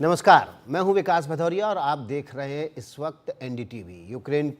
नमस्कार, मैं हूं विकास भदौरिया और आप देख रहे हैं इस वक्त एनडीटीवी। यूक्रेन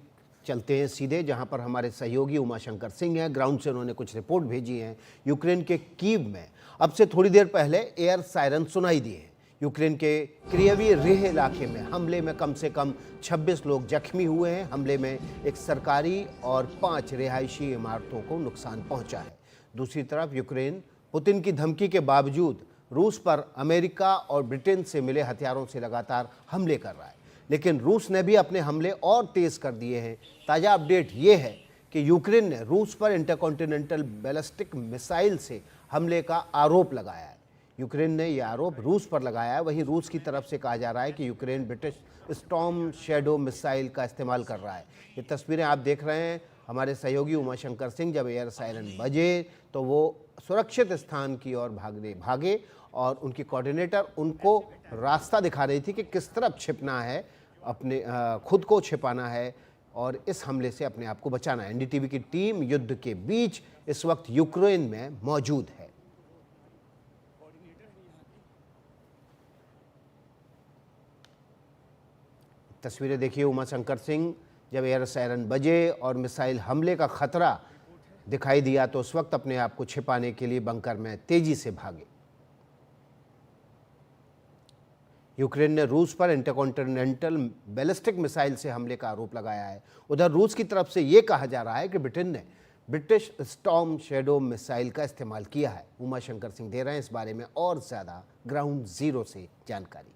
चलते हैं सीधे, जहां पर हमारे सहयोगी उमाशंकर सिंह हैं। ग्राउंड से उन्होंने कुछ रिपोर्ट भेजी हैं। यूक्रेन के कीव में अब से थोड़ी देर पहले एयर सायरन सुनाई दिए। यूक्रेन के क्रियवी रिह इलाके में हमले में कम से कम 26 लोग जख्मी हुए हैं। हमले में एक सरकारी और 5 रिहायशी इमारतों को नुकसान पहुंचा है। दूसरी तरफ यूक्रेन पुतिन की धमकी के बावजूद रूस पर अमेरिका और ब्रिटेन से मिले हथियारों से लगातार हमले कर रहा है, लेकिन रूस ने भी अपने हमले और तेज कर दिए हैं। ताज़ा अपडेट ये है कि यूक्रेन ने रूस पर इंटरकॉन्टिनेंटल बैलिस्टिक मिसाइल से हमले का आरोप लगाया है। यूक्रेन ने यह आरोप रूस पर लगाया है। वहीं रूस की तरफ से कहा जा रहा है कि Ukraine British storm shadow missile का इस्तेमाल कर रहा है। ये तस्वीरें आप देख रहे हैं। हमारे सहयोगी उमाशंकर सिंह जब एयर सायरन बजे तो वो सुरक्षित स्थान की ओर भागे और उनकी कोऑर्डिनेटर उनको रास्ता दिखा रही थी कि किस तरफ छिपना है, अपने खुद को छिपाना है और इस हमले से अपने आप को बचाना है। एनडीटीवी की टीम युद्ध के बीच इस वक्त यूक्रेन में मौजूद है। तस्वीरें देखिए उमाशंकर सिंह, जब एयर सायरन बजे और मिसाइल हमले का खतरा दिखाई दिया तो उस वक्त अपने आप को छिपाने के लिए बंकर में तेजी से भागे। यूक्रेन ने रूस पर इंटरकॉन्टिनेंटल बैलिस्टिक मिसाइल से हमले का आरोप लगाया है। उधर रूस की तरफ से ये कहा जा रहा है कि ब्रिटेन ने ब्रिटिश स्टॉर्म शैडो मिसाइल का इस्तेमाल किया है। उमाशंकर सिंह दे रहे हैं इस बारे में और ज़्यादा ग्राउंड जीरो से जानकारी।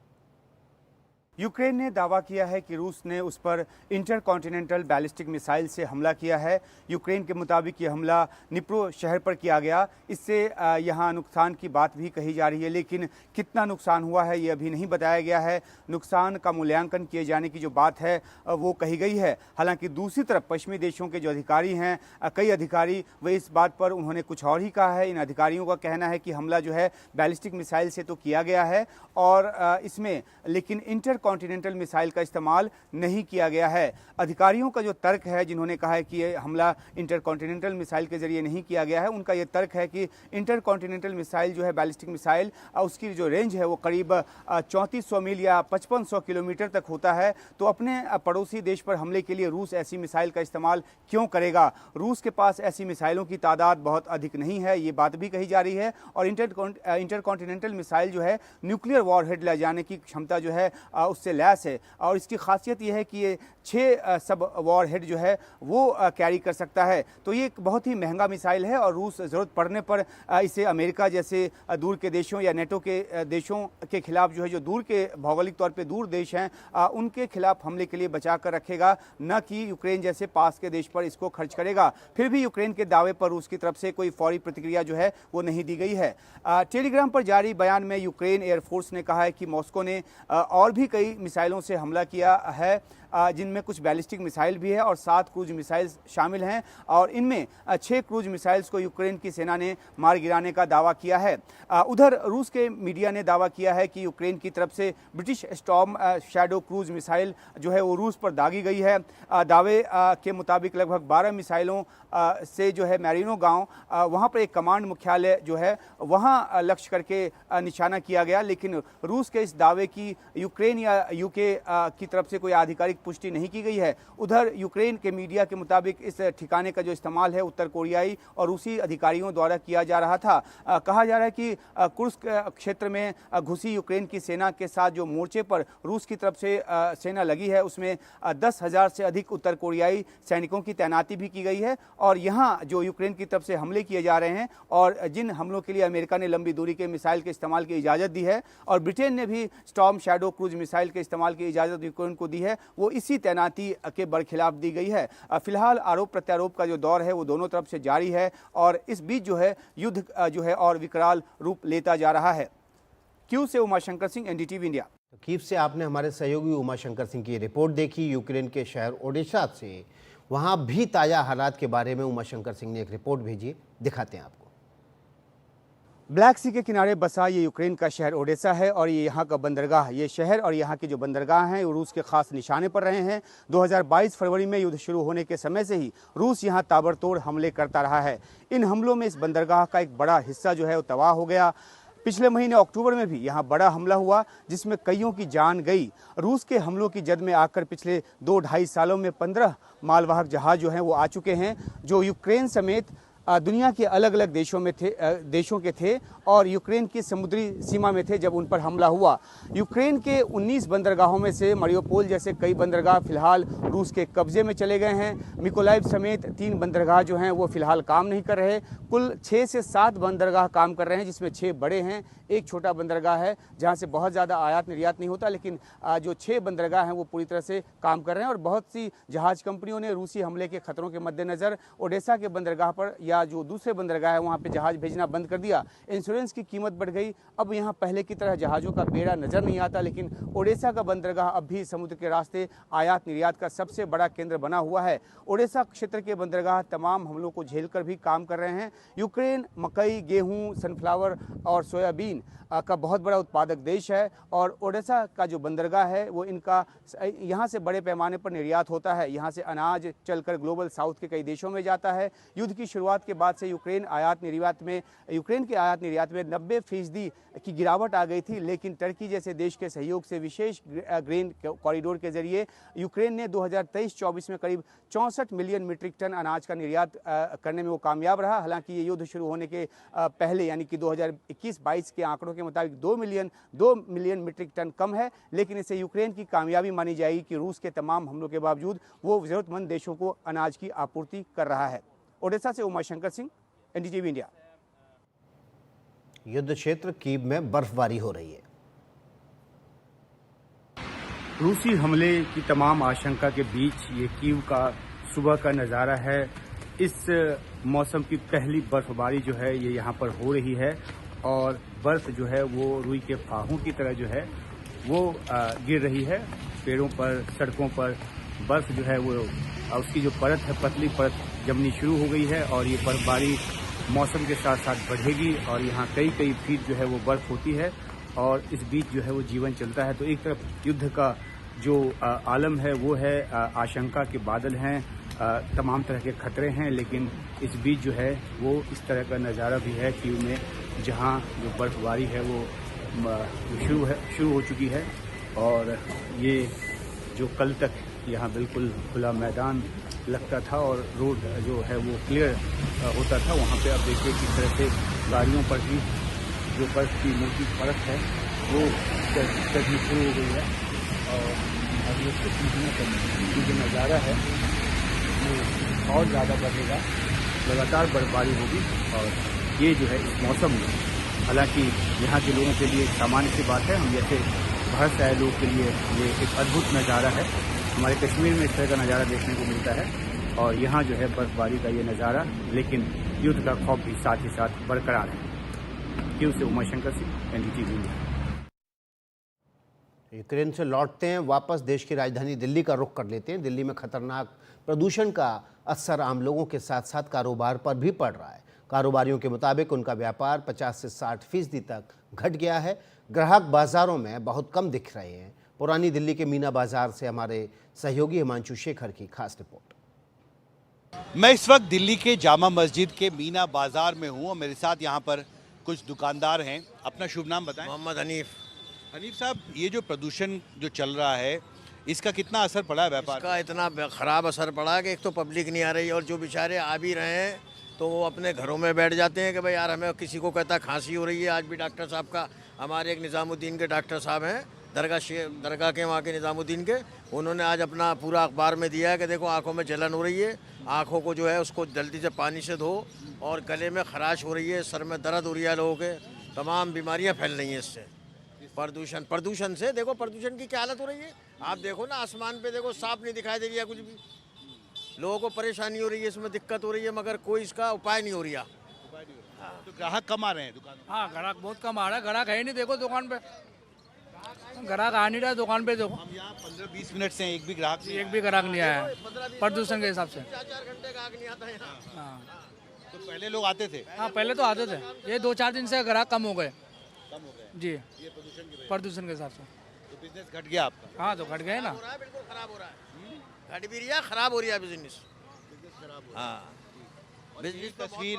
यूक्रेन ने दावा किया है कि रूस ने उस पर इंटरकॉन्टिनेंटल बैलिस्टिक मिसाइल से हमला किया है। यूक्रेन के मुताबिक ये हमला निप्रो शहर पर किया गया। इससे यहाँ नुकसान की बात भी कही जा रही है, लेकिन कितना नुकसान हुआ है ये अभी नहीं बताया गया है। नुकसान का मूल्यांकन किए जाने की जो बात है वो कही गई है। हालांकि दूसरी तरफ पश्चिमी देशों के जो अधिकारी हैं, कई अधिकारी, वे इस बात पर उन्होंने कुछ और ही कहा है। इन अधिकारियों का कहना है कि हमला जो है बैलिस्टिक मिसाइल से तो किया गया है और इसमें लेकिन कॉन्टिनेंटल मिसाइल का इस्तेमाल नहीं किया गया है। अधिकारियों का जो तर्क है, जिन्होंने कहा है कि ये हमला इंटरकॉन्टिनेंटल मिसाइल के जरिए नहीं किया गया है, उनका ये तर्क है कि इंटरकॉन्टिनेंटल मिसाइल जो है बैलिस्टिक मिसाइल, उसकी जो रेंज है वो करीब 3400 मील या 5500 किलोमीटर तक होता है। तो अपने पड़ोसी देश पर हमले के लिए रूस ऐसी मिसाइल का इस्तेमाल क्यों करेगा? रूस के पास ऐसी मिसाइलों की तादाद बहुत अधिक नहीं है, ये बात भी कही जा रही है। और इंटरकॉन्टिनेंटल मिसाइल जो है न्यूक्लियर वॉरहेड ले जाने की क्षमता जो है उससे लैस है और इसकी खासियत यह है कि ये 6 सब वॉरहेड जो है वो कैरी कर सकता है। तो ये एक बहुत ही महंगा मिसाइल है और रूस ज़रूरत पड़ने पर इसे अमेरिका जैसे दूर के देशों या नेटो के देशों के खिलाफ जो है, जो दूर के भौगोलिक तौर पे दूर देश हैं, उनके खिलाफ हमले के लिए बचा कर रखेगा, न कि यूक्रेन जैसे पास के देश पर इसको खर्च करेगा। फिर भी यूक्रेन के दावे पर रूस की तरफ से कोई फौरी प्रतिक्रिया जो है वो नहीं दी गई है। टेलीग्राम पर जारी बयान में यूक्रेन एयरफोर्स ने कहा है कि मॉस्को ने और भी कई मिसाइलों से हमला किया है, जिनमें कुछ बैलिस्टिक मिसाइल भी है और 7 क्रूज मिसाइल शामिल हैं और इनमें 6 क्रूज मिसाइल्स को यूक्रेन की सेना ने मार गिराने का दावा किया है। उधर रूस के मीडिया ने दावा किया है कि यूक्रेन की तरफ से British storm shadow cruise missile जो है वो रूस पर दागी गई है। दावे के मुताबिक लगभग 12 मिसाइलों से जो है मैरिनो गांव, वहां पर एक कमांड मुख्यालय जो है वहां लक्ष्य करके निशाना किया गया, लेकिन रूस के इस दावे की यूक्रेन या यूके की तरफ से कोई आधिकारिक पुष्टि नहीं की गई है। उधर यूक्रेन के मीडिया के मुताबिक इस ठिकाने का जो इस्तेमाल है उत्तर कोरियाई और रूसी अधिकारियों द्वारा किया जा रहा था। कहा जा रहा है कि कुर्स्क क्षेत्र में घुसी यूक्रेन की सेना के साथ जो मोर्चे पर रूस की तरफ से सेना लगी है, उसमें 10,000 से अधिक उत्तर कोरियाई सैनिकों की तैनाती भी की गई है। और यहाँ जो यूक्रेन की तरफ से हमले किए जा रहे हैं और जिन हमलों के लिए अमेरिका ने लंबी दूरी के मिसाइल के इस्तेमाल की इजाज़त दी है और ब्रिटेन ने भी स्टॉर्म शैडो क्रूज मिसाइल के इस्तेमाल की इजाज़त यूक्रेन को दी है, वो इसी तैनाती के बरखिलाफ दी गई है। फिलहाल आरोप प्रत्यारोप का जो दौर है वो दोनों तरफ से जारी है और इस बीच जो है युद्ध जो है और विकराल रूप लेता जा रहा है। क्यू से उमाशंकर सिंह, एनडीटीवी इंडिया। तो कीव से आपने हमारे सहयोगी उमाशंकर सिंह की रिपोर्ट देखी। यूक्रेन के शहर ओडेसा से वहां भी ताज़ा हालात के बारे में उमाशंकर सिंह ने एक रिपोर्ट भेजी, दिखाते हैं आपको। ब्लैक सी के किनारे बसा ये यूक्रेन का शहर ओडेसा है और ये यहाँ का बंदरगाह। ये शहर और यहाँ की जो बंदरगाह हैं वो रूस के खास निशाने पर रहे हैं। 2022 फरवरी में युद्ध शुरू होने के समय से ही रूस यहाँ ताबड़तोड़ हमले करता रहा है। इन हमलों में इस बंदरगाह का एक बड़ा हिस्सा जो है वो तबाह हो गया। पिछले महीने अक्टूबर में भी यहाँ बड़ा हमला हुआ जिसमें कईयों की जान गई। रूस के हमलों की जद में आकर पिछले 2-2.5 सालों में 15 मालवाहक जहाज जो हैं वो आ चुके हैं, जो यूक्रेन समेत दुनिया के अलग अलग देशों के थे और यूक्रेन की समुद्री सीमा में थे जब उन पर हमला हुआ। यूक्रेन के 19 बंदरगाहों में से मारियोपोल जैसे कई बंदरगाह फिलहाल रूस के कब्जे में चले गए हैं। मिकोलाइव समेत 3 बंदरगाह जो हैं वो फिलहाल काम नहीं कर रहे। कुल 6 से 7 बंदरगाह काम कर रहे हैं, जिसमें 6 बड़े हैं, एक छोटा बंदरगाह है जहाँ से बहुत ज़्यादा आयात निर्यात नहीं होता, लेकिन जो 6 बंदरगाह हैं वो पूरी तरह से काम कर रहे हैं। और बहुत सी जहाज़ कंपनियों ने रूसी हमले के खतरों के मद्देनज़र ओडेसा के बंदरगाह पर या जो दूसरे बंदरगाह है वहाँ पे जहाज़ भेजना बंद कर दिया। इंश्योरेंस की कीमत बढ़ गई, अब यहाँ पहले की तरह जहाज़ों का बेड़ा नज़र नहीं आता, लेकिन ओडेसा का बंदरगाह अब भी समुद्र के रास्ते आयात निर्यात का सबसे बड़ा केंद्र बना हुआ है। ओडेसा क्षेत्र के बंदरगाह तमाम हमलों को झेलकर भी काम कर रहे हैं। यूक्रेन मकई, गेहूँ, सनफ्लावर और सोयाबीन का बहुत बड़ा उत्पादक देश है और ओडेसा का जो बंदरगाह है वो इनका यहाँ से बड़े पैमाने पर निर्यात होता है। यहाँ से अनाज चलकर ग्लोबल साउथ के कई देशों में जाता है। युद्ध की शुरुआत के बाद से यूक्रेन के आयात निर्यात में 90% की गिरावट आ गई थी, लेकिन टर्की जैसे देश के सहयोग से विशेष ग्रेन कॉरिडोर के जरिए यूक्रेन ने 2023-24 में करीब 64 मिलियन मीट्रिक टन अनाज का निर्यात करने में वो कामयाब रहा। हालांकि ये युद्ध शुरू होने के पहले यानी कि 2021-22 के आंकड़ों के मुताबिक 2 मिलियन मीट्रिक टन कम है, लेकिन इसे यूक्रेन की कामयाबी मानी जाएगी कि रूस के तमाम हमलों के बावजूद वो जरूरतमंद देशों को अनाज की आपूर्ति कर रहा है। ओडेसा से उमाशंकर सिंह, एनडीटीवी इंडिया। युद्ध क्षेत्र कीव में बर्फबारी हो रही है। रूसी हमले की तमाम आशंका के बीच ये कीव का सुबह का नज़ारा है। इस मौसम की पहली बर्फबारी जो है ये यहाँ पर हो रही है और बर्फ जो है वो रुई के फाहों की तरह जो है वो गिर रही है। पेड़ों पर, सड़कों पर बर्फ जो है वो उसकी जो परत है, पतली परत जमनी शुरू हो गई है और ये बर्फबारी मौसम के साथ साथ बढ़ेगी और यहाँ कई फीट जो है वो बर्फ होती है और इस बीच जो है वो जीवन चलता है। तो एक तरफ युद्ध का जो आलम है वो है, आशंका के बादल हैं, तमाम तरह के खतरे हैं, लेकिन इस बीच जो है वो इस तरह का नज़ारा भी है कीव में, जहाँ जो बर्फबारी है वो शुरू हो चुकी है। और ये जो कल तक यहाँ बिल्कुल खुला मैदान लगता था और रोड जो है वो क्लियर होता था, वहाँ पे अब देखिए किस तरह से गाड़ियों पर भी जो बर्फ की मोटी परत है वो चढ़नी शुरू हो गई है और अब ये जो नज़ारा है वो और ज़्यादा बढ़ेगा, लगातार बर्फबारी होगी। और ये जो है इस मौसम में, हालांकि यहाँ के लोगों के लिए एक सामान्य सी बात है, हम जैसे बाहर से आए लोग के लिए ये एक अद्भुत नज़ारा है। हमारे कश्मीर में इस तरह का नज़ारा देखने को मिलता है और यहाँ जो है बर्फबारी का ये नज़ारा, लेकिन युद्ध का खौफ भी साथ ही साथ बरकरार है। कीव से Umashankar Singh, NDTV India. Ukraine से लौटते हैं, वापस देश की राजधानी दिल्ली का रुख कर लेते हैं। दिल्ली में खतरनाक प्रदूषण का असर आम लोगों के साथ साथ कारोबार पर भी पड़ रहा है। कारोबारियों के मुताबिक उनका व्यापार 50 से 60% तक घट गया है। ग्राहक बाजारों में बहुत कम दिख रहे हैं। पुरानी दिल्ली के मीना बाजार से हमारे सहयोगी हिमांशु शेखर की खास रिपोर्ट। मैं इस वक्त दिल्ली के जामा मस्जिद के मीना बाजार में हूँ और मेरे साथ यहाँ पर कुछ दुकानदार हैं। अपना शुभ नाम बताएं। मोहम्मद हनीफ। हनीफ साहब, ये जो प्रदूषण जो चल रहा है इसका कितना असर पड़ा है व्यापार? इसका इतना ख़राब असर पड़ा है कि एक तो पब्लिक नहीं आ रही और जो बेचारे आ भी रहे हैं तो वो अपने घरों में बैठ जाते हैं कि भाई यार हमें, किसी को कहता खांसी हो रही है। आज भी डॉक्टर साहब का, हमारे एक निज़ामुद्दीन के डॉक्टर साहब हैं दरगाह के, वहाँ के निज़ामुद्दीन के, उन्होंने आज अपना पूरा अखबार में दिया है कि देखो आंखों में जलन हो रही है, आंखों को जो है उसको जल्दी से पानी से धो, और गले में खराश हो रही है, सर में दर्द हो रही है, लोगों के तमाम बीमारियां फैल रही हैं इससे। प्रदूषण से देखो, प्रदूषण की क्या हालत हो रही है। आप देखो ना, आसमान पे देखो, साफ नहीं दिखाई दे रही है कुछ भी। लोगों को परेशानी हो रही है, इसमें दिक्कत हो रही है, मगर कोई इसका उपाय नहीं हो रहा। तो ग्राहक कम आ रहे हैं दुकान? हाँ, ग्राहक बहुत कम आ रहा है। ग्राहक है नहीं, देखो दुकान पे ग्राहक आ नहीं रहा है। दुकान पे देखो, हम यहाँ 15-20 मिनट से एक भी ग्राहक नहीं आया है प्रदूषण के हिसाब से। 4 घंटे का आग नहीं आता है। हाँ, तो पहले लोग आते थे? हाँ पहले तो आते थे, ये 2-4 दिन से ग्राहक कम हो गए जी, ये प्रदूषण के हिसाब से। तो बिजनेस घट गया आपका? हाँ, तो घट गए ना। बिल्कुल खराब हो रहा है, घट भी रहा, खराब हो रहा है बिजनेस। हाँ, बिजनेस तस्वीर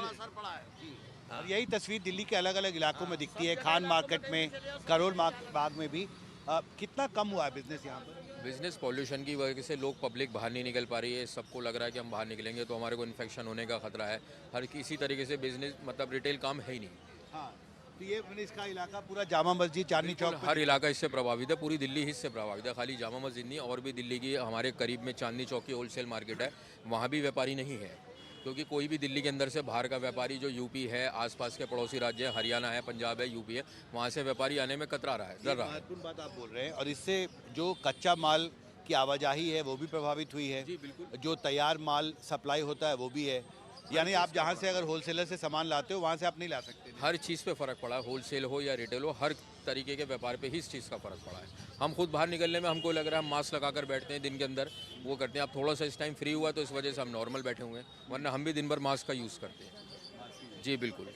और यही तस्वीर दिल्ली के अलग अलग इलाकों में दिखती है, खान मार्केट में, करोल बाग में भी। कितना कम हुआ है बिजनेस यहाँ पर? बिजनेस पॉल्यूशन की वजह से लोग पब्लिक बाहर नहीं निकल पा रही है। सबको लग रहा है कि हम बाहर निकलेंगे तो हमारे को इन्फेक्शन होने का खतरा है। हर किसी तरीके से बिजनेस मतलब रिटेल काम है ही नहीं। हाँ, तो ये मैंने इसका इलाका पूरा जामा मस्जिद, चांदनी चौक पे हर इलाका इससे प्रभावित है, पूरी दिल्ली ही इससे प्रभावित है। खाली जामा मस्जिद नहीं, और भी दिल्ली की हमारे करीब में चांदनी चौक की होलसेल मार्केट है, वहाँ भी व्यापारी नहीं है। क्योंकि कोई भी दिल्ली के अंदर से बाहर का व्यापारी जो यूपी है, आसपास के पड़ोसी राज्य है, हरियाणा है, पंजाब है, यूपी है, वहाँ से व्यापारी आने में कतरा रहा है, डर रहा है। महत्वपूर्ण बात आप बोल रहे हैं। और इससे जो कच्चा माल की आवाजाही है वो भी प्रभावित हुई है। जी बिल्कुल। जो तैयार माल सप्लाई होता है वो भी है, यानी आप जहाँ से अगर होलसेलर से सामान लाते हो वहाँ से आप नहीं ला सकते। हर चीज़ पे फ़र्क पड़ा है, होलसेल हो या रिटेल हो, हर तरीके के व्यापार पे ही इस चीज़ का फ़र्क पड़ा है। हम खुद बाहर निकलने में हमको लग रहा है हम मास्क लगाकर बैठते हैं दिन के अंदर, वो करते हैं। अब थोड़ा सा इस टाइम फ्री हुआ तो इस वजह से हम नॉर्मल बैठे हुए हैं, वरना हम भी दिन भर मास्क का यूज़ करते हैं। जी बिल्कुल।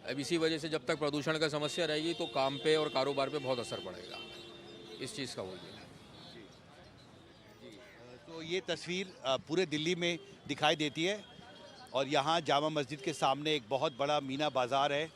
अब इसी वजह से जब तक प्रदूषण का समस्या रहेगी तो काम पे और कारोबार पे बहुत असर पड़ेगा इस चीज़ का। वही है। तो ये तस्वीर पूरे दिल्ली में दिखाई देती है। और यहाँ जामा मस्जिद के सामने एक बहुत बड़ा मीना बाज़ार है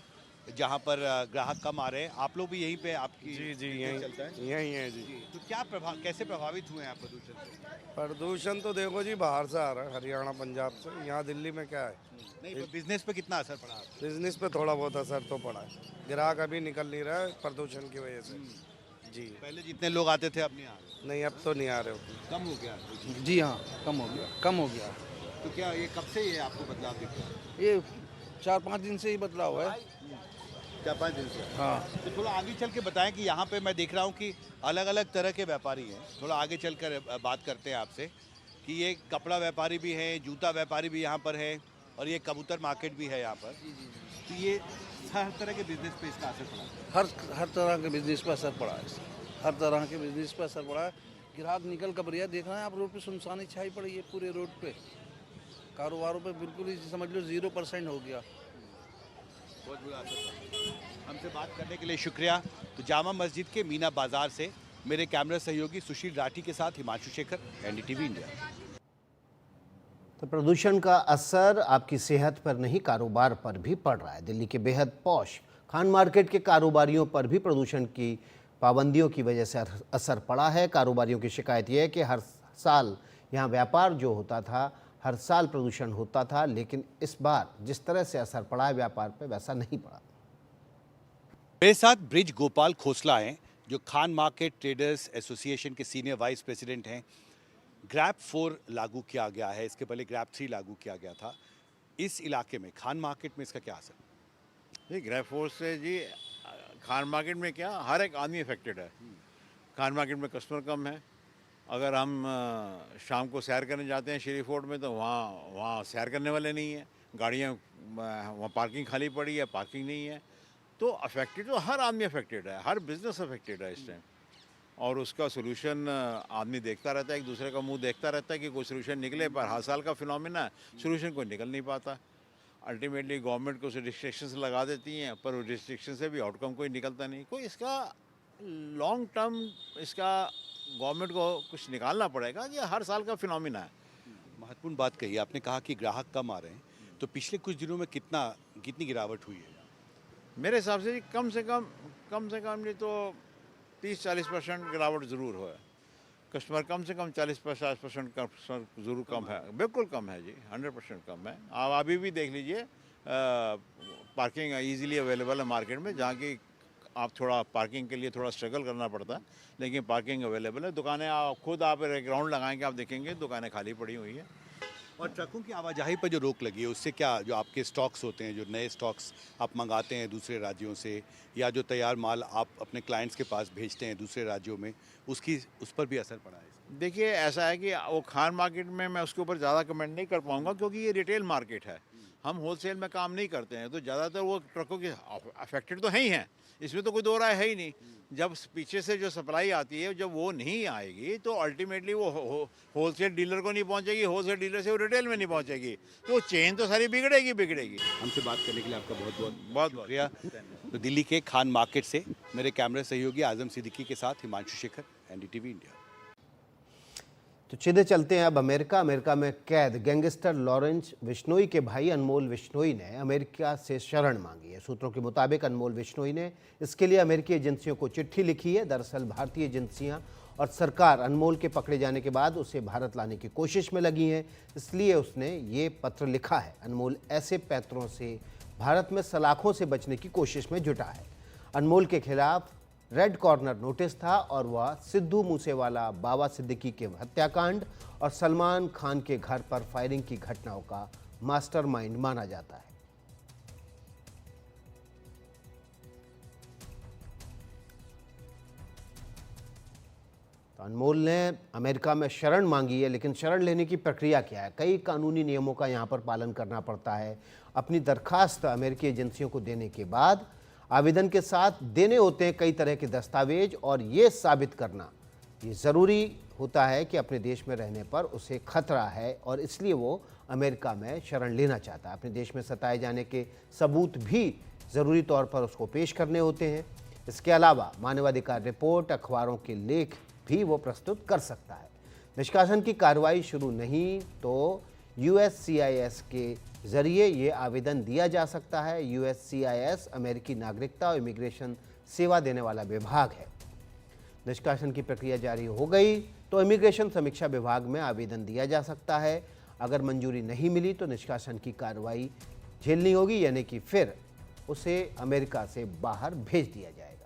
जहाँ पर ग्राहक कम आ रहे हैं। आप लोग भी यहीं पे आपकी जी बिजनेस चलता है? यहीं है जी। तो क्या कैसे प्रभावित हुए हैं आप प्रदूषण से? प्रदूषण तो देखो जी बाहर से आ रहा है, हरियाणा पंजाब से। यहाँ दिल्ली में क्या है, नहीं, तो बिजनेस पे कितना असर पड़ा आपको? बिजनेस पे थोड़ा बहुत असर तो पड़ा है। ग्राहक अभी निकल नहीं रहा है प्रदूषण की वजह से। जी पहले जितने लोग आते थे अब नहीं आ रहे? नहीं, अब तो नहीं आ रहे हो। कम हो गया? जी हाँ, कम हो गया। तो क्या ये कब से ये आपको बदलाव दिख रहा है? ये 4-5 दिन से ही बदलाव हुआ है। 4-5 दिन से? हाँ, तो थोड़ा आगे चल के बताएं कि यहाँ पे मैं देख रहा हूँ कि अलग अलग तरह के व्यापारी हैं। थोड़ा आगे चल कर बात करते हैं आपसे कि ये कपड़ा व्यापारी भी हैं, जूता व्यापारी भी यहाँ पर है, और ये कबूतर मार्केट भी है यहाँ पर। तो ये हर तरह के बिजनेस पे इसका असर पड़ा है? हर तरह के बिजनेस पर असर पड़ा है। हर तरह के बिजनेस पर असर पड़ा है। ग्राहक निकल कर बढ़िया देख रहे हैं आप, रोड पे सुनसानी छाई पड़ी है पूरे रोड पे। कारोबारों पे बिल्कुल ही समझ लो 0% हो गया। बहुत बुरा असर पड़ा। हमसे बात करने के लिए शुक्रिया। तो जामा मस्जिद के मीना बाजार से मेरे कैमरा सहयोगी सुशील राठी के साथ हिमांशु शेखर, एनडीटीवी इंडिया। तो प्रदूषण का असर आपकी सेहत पर नहीं, कारोबार पर भी पड़ रहा है। दिल्ली के बेहद पॉश खान मार्केट के कारोबारियों पर भी प्रदूषण की पाबंदियों की वजह से असर पड़ा है। कारोबारियों की शिकायत यह है कि हर साल यहाँ व्यापार जो होता था, हर साल प्रदूषण होता था, लेकिन इस बार जिस तरह से असर पड़ा है व्यापार पे वैसा नहीं पड़ा। मेरे साथ ब्रिज गोपाल खोसला हैं जो खान मार्केट ट्रेडर्स एसोसिएशन के सीनियर वाइस प्रेसिडेंट हैं। ग्रैप 4 लागू किया गया है, इसके पहले ग्रैप 3 लागू किया गया था। इस इलाके में खान मार्केट में इसका क्या असर? जी ग्रैप 4 से जी खान मार्केट में क्या हर एक आदमी अफेक्टेड है। खान मार्केट में कस्टमर कम है। अगर हम शाम को सैर करने जाते हैं श्री फोर्ट में तो वहाँ सैर करने वाले नहीं हैं, गाड़ियाँ वहाँ पार्किंग खाली पड़ी है, पार्किंग नहीं है। तो अफेक्टेड तो हर आदमी अफेक्टेड है, हर बिजनेस अफेक्टेड है इस टाइम। और उसका सोल्यूशन आदमी देखता रहता है, एक दूसरे का मुंह देखता रहता है कि कोई सोल्यूशन निकले, पर हर साल का फिनोमिना है, सोल्यूशन कोई निकल नहीं पाता। अल्टीमेटली गवर्नमेंट कुछ रिस्ट्रिक्शंस लगा देती हैं, पर रिस्ट्रिक्शन से भी आउटकम कोई निकलता नहीं। कोई इसका लॉन्ग टर्म इसका गवर्नमेंट को कुछ निकालना पड़ेगा कि हर साल का फिनोमिना है। महत्वपूर्ण बात कही आपने, कहा कि ग्राहक कम आ रहे हैं, तो पिछले कुछ दिनों में कितनी गिरावट हुई है? मेरे हिसाब से कम से कम नहीं तो 30-40% गिरावट ज़रूर हो है। कस्टमर कम से कम 40-50% का ज़रूर कम है, बिल्कुल कम है जी, 100% कम है। आप अभी भी देख लीजिए, पार्किंग ईजीली अवेलेबल है मार्केट में, जहाँ की आप थोड़ा पार्किंग के लिए थोड़ा स्ट्रगल करना पड़ता है, लेकिन पार्किंग अवेलेबल है। दुकानें आप एक राउंड लगाएंगे, आप देखेंगे दुकानें खाली पड़ी हुई हैं। और ट्रकों की आवाजाही पर जो रोक लगी है उससे क्या, जो आपके स्टॉक्स होते हैं, जो नए स्टॉक्स आप मंगाते हैं दूसरे राज्यों से, या जो तैयार माल आप अपने क्लाइंट्स के पास भेजते हैं दूसरे राज्यों में, उस पर भी असर पड़ा है? देखिए ऐसा है कि वो खान मार्केट में मैं उसके ऊपर ज़्यादा कमेंट नहीं कर पाऊँगा, क्योंकि ये रिटेल मार्केट है, हम होलसेल में काम नहीं करते हैं। तो ज़्यादातर वो ट्रकों के अफेक्टेड तो है ही हैं, इसमें तो कोई दो राय है ही नहीं। जब पीछे से जो सप्लाई आती है, जब वो नहीं आएगी तो अल्टीमेटली वो होलसेल डीलर को नहीं पहुंचेगी, होलसेल डीलर से वो रिटेल में नहीं पहुंचेगी, तो चेन तो सारी बिगड़ेगी। हमसे बात करने के लिए आपका बहुत शुक्रिया। तो दिल्ली के खान मार्केट से मेरे कैमरा सहयोगी आजम सिद्दीकी के साथ हिमांशु शेखर, एनडीटीवी इंडिया। तो सीधे चलते हैं अब अमेरिका। अमेरिका में कैद गैंगस्टर लॉरेंस बिश्नोई के भाई अनमोल बिश्नोई ने अमेरिका से शरण मांगी है। सूत्रों के मुताबिक अनमोल बिश्नोई ने इसके लिए अमेरिकी एजेंसियों को चिट्ठी लिखी है। दरअसल भारतीय एजेंसियां और सरकार अनमोल के पकड़े जाने के बाद उसे भारत लाने की कोशिश में लगी हैं, इसलिए उसने ये पत्र लिखा है। अनमोल ऐसे पैंतरों से भारत में सलाखों से बचने की कोशिश में जुटा है। अनमोल के खिलाफ रेड कॉर्नर नोटिस था और वह सिद्धू मूसेवाला, बाबा सिद्दीकी के हत्याकांड और सलमान खान के घर पर फायरिंग की घटनाओं का मास्टरमाइंड माना जाता है। तो अनमोल ने अमेरिका में शरण मांगी है, लेकिन शरण लेने की प्रक्रिया क्या है? कई कानूनी नियमों का यहाँ पर पालन करना पड़ता है। अपनी दरखास्त अमेरिकी एजेंसियों को देने के बाद आवेदन के साथ देने होते हैं कई तरह के दस्तावेज, और ये साबित करना ये ज़रूरी होता है कि अपने देश में रहने पर उसे खतरा है और इसलिए वो अमेरिका में शरण लेना चाहता है। अपने देश में सताए जाने के सबूत भी ज़रूरी तौर पर उसको पेश करने होते हैं। इसके अलावा मानवाधिकार रिपोर्ट, अखबारों के लेख भी वो प्रस्तुत कर सकता है। निष्कासन की कार्रवाई शुरू नहीं तो USCIS के ज़रिए ये आवेदन दिया जा सकता है। USCIS अमेरिकी नागरिकता और इमिग्रेशन सेवा देने वाला विभाग है। निष्कासन की प्रक्रिया जारी हो गई तो इमिग्रेशन समीक्षा विभाग में आवेदन दिया जा सकता है। अगर मंजूरी नहीं मिली तो निष्कासन की कार्रवाई झेलनी होगी, यानी कि फिर उसे अमेरिका से बाहर भेज दिया जाएगा।